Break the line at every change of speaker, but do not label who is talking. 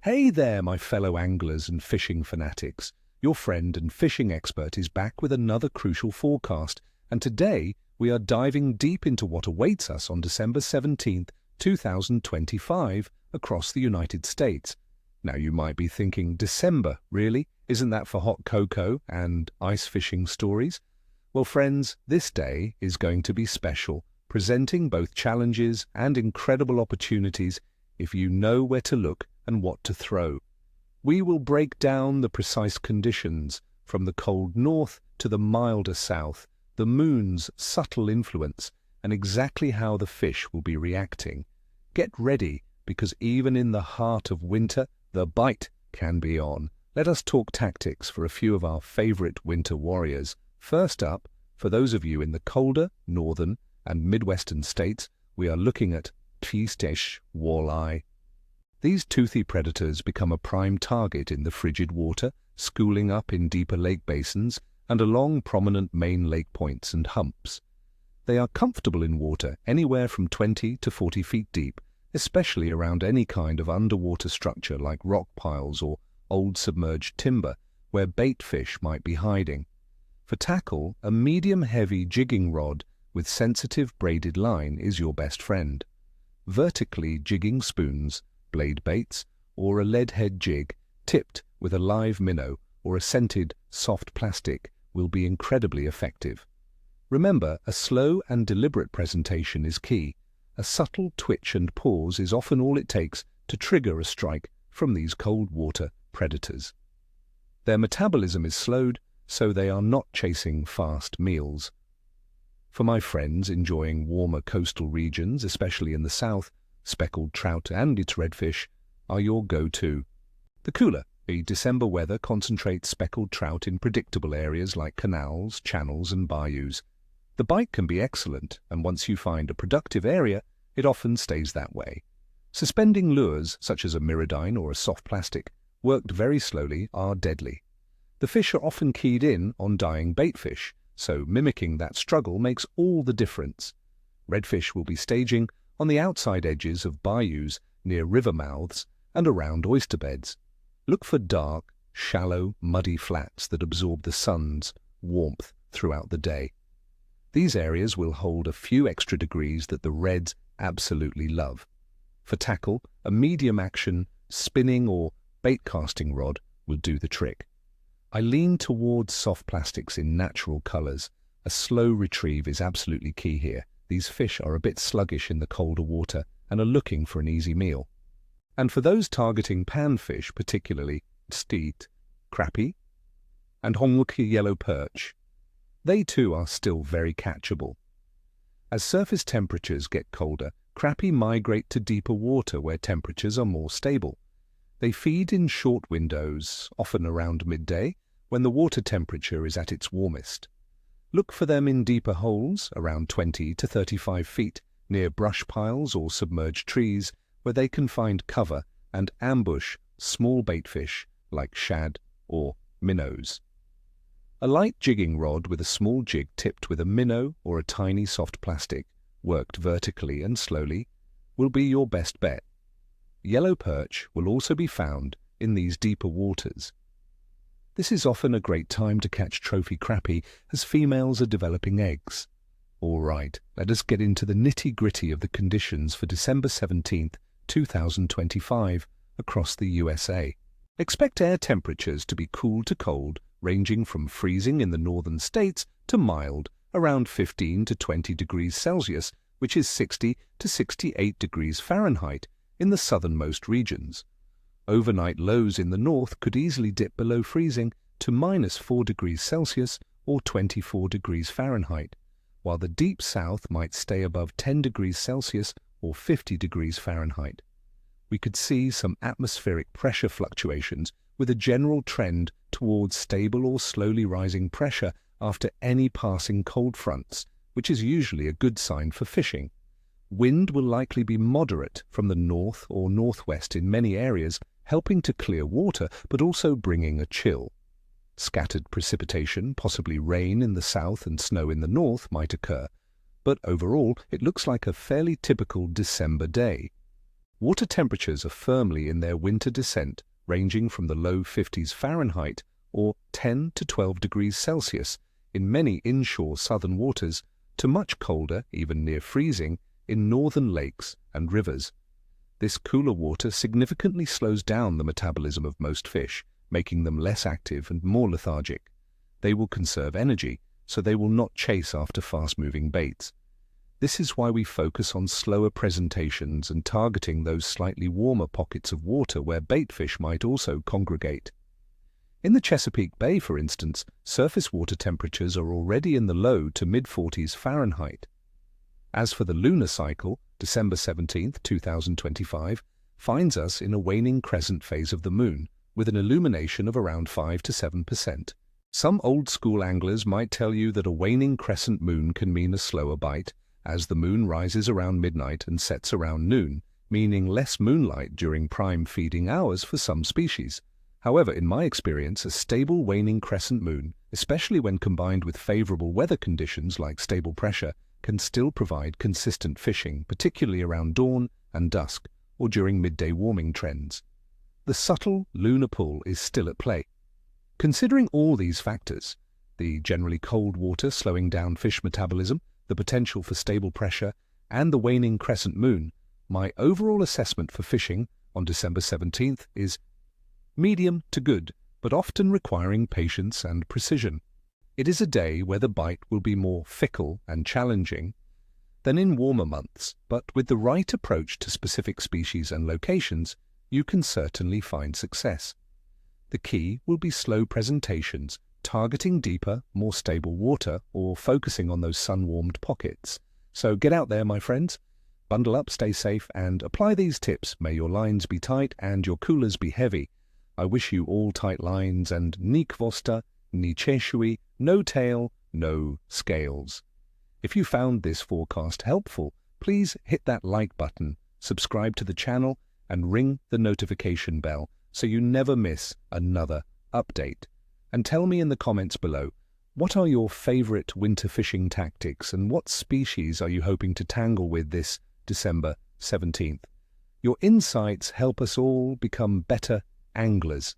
Hey there, my fellow anglers and fishing fanatics. Your friend and fishing expert is back with another crucial forecast, and today we are diving deep into what awaits us on December 17th, 2025 across the United States. Now you might be thinking, December, really? Isn't that for hot cocoa and ice fishing stories? Well, friends, this day is going to be special, presenting both challenges and incredible opportunities if you know where to look and what to throw. We will break down the precise conditions, from the cold north to the milder south, the moon's subtle influence, and exactly how the fish will be reacting. Get ready, because even in the heart of winter, the bite can be on. Let us talk tactics for a few of our favorite winter warriors. First up, for those of you in the colder northern and midwestern states, we are looking at Redfish walleye. These toothy predators become a prime target in the frigid water, schooling up in deeper lake basins and along prominent main lake points and humps. They are comfortable in water anywhere from 20 to 40 feet deep, especially around any kind of underwater structure like rock piles or old submerged timber where bait fish might be hiding. For tackle, a medium-heavy jigging rod with sensitive braided line is your best friend. Vertically jigging spoons, blade baits, or a lead head jig tipped with a live minnow or a scented soft plastic will be incredibly effective. Remember, a slow and deliberate presentation is key. A subtle twitch and pause is often all it takes to trigger a strike from these cold water predators. Their metabolism is slowed, so they are not chasing fast meals. For my friends enjoying warmer coastal regions, especially in the south, speckled trout and its redfish are your go-to. The cooler December weather concentrates speckled trout in predictable areas like canals, channels, and bayous. The bite can be excellent, and once you find a productive area, it often stays that way. Suspending lures, such as a miridine or a soft plastic, worked very slowly, are deadly. The fish are often keyed in on dying baitfish, so mimicking that struggle makes all the difference. Redfish will be staging on the outside edges of bayous, near river mouths, and around oyster beds. Look for dark, shallow, muddy flats that absorb the sun's warmth throughout the day. These areas will hold a few extra degrees that the reds absolutely love. For tackle, a medium-action, spinning or bait casting rod will do the trick. I lean towards soft plastics in natural colors. A slow retrieve is absolutely key here. These fish are a bit sluggish in the colder water and are looking for an easy meal. And for those targeting panfish, particularly steet, crappie, and yellow perch, they too are still very catchable. As surface temperatures get colder, crappie migrate to deeper water where temperatures are more stable. They feed in short windows, often around midday, when the water temperature is at its warmest. Look for them in deeper holes, around 20 to 35 feet, near brush piles or submerged trees, where they can find cover and ambush small baitfish like shad or minnows. A light jigging rod with a small jig tipped with a minnow or a tiny soft plastic, worked vertically and slowly, will be your best bet. Yellow perch will also be found in these deeper waters. This is often a great time to catch trophy crappie as females are developing eggs. All right, let us get into the nitty-gritty of the conditions for December 17th, 2025 across the USA. Expect air temperatures to be cool to cold, ranging from freezing in the northern states to mild, around 15 to 20 degrees Celsius, which is 60 to 68 degrees Fahrenheit in the southernmost regions. Overnight lows in the north could easily dip below freezing to -4 degrees Celsius or 24 degrees Fahrenheit, while the deep south might stay above 10 degrees Celsius or 50 degrees Fahrenheit. We could see some atmospheric pressure fluctuations with a general trend towards stable or slowly rising pressure after any passing cold fronts, which is usually a good sign for fishing. Wind will likely be moderate from the north or northwest in many areas, helping to clear water but also bringing a chill. Scattered precipitation, possibly rain in the south and snow in the north, might occur, but overall it looks like a fairly typical December day. Water temperatures are firmly in their winter descent, ranging from the low 50s Fahrenheit or 10 to 12 degrees Celsius in many inshore southern waters to much colder, even near freezing, in northern lakes and rivers. This cooler water significantly slows down the metabolism of most fish, making them less active and more lethargic. They will conserve energy, so they will not chase after fast-moving baits. This is why we focus on slower presentations and targeting those slightly warmer pockets of water where bait fish might also congregate. In the Chesapeake Bay, for instance, surface water temperatures are already in the low to mid-40s Fahrenheit. As for the lunar cycle, December 17, 2025, finds us in a waning crescent phase of the moon, with an illumination of around 5 to 7%. Some old-school anglers might tell you that a waning crescent moon can mean a slower bite, as the moon rises around midnight and sets around noon, meaning less moonlight during prime feeding hours for some species. However, in my experience, a stable waning crescent moon, especially when combined with favorable weather conditions like stable pressure, can still provide consistent fishing, particularly around dawn and dusk or during midday warming trends. The subtle lunar pull is still at play. Considering all these factors, the generally cold water slowing down fish metabolism, the potential for stable pressure, and the waning crescent moon, my overall assessment for fishing on December 17th is medium to good, but often requiring patience and precision. It is a day where the bite will be more fickle and challenging than in warmer months, but with the right approach to specific species and locations, you can certainly find success. The key will be slow presentations, targeting deeper, more stable water, or focusing on those sun-warmed pockets. So get out there, my friends. Bundle up, stay safe, and apply these tips. May your lines be tight and your coolers be heavy. I wish you all tight lines and ni kvosta, ni cheshui, no tail, no scales. If you found this forecast helpful, please hit that like button, subscribe to the channel, and ring the notification bell so you never miss another update. And tell me in the comments below, what are your favorite winter fishing tactics and what species are you hoping to tangle with this December 17th? Your insights help us all become better anglers.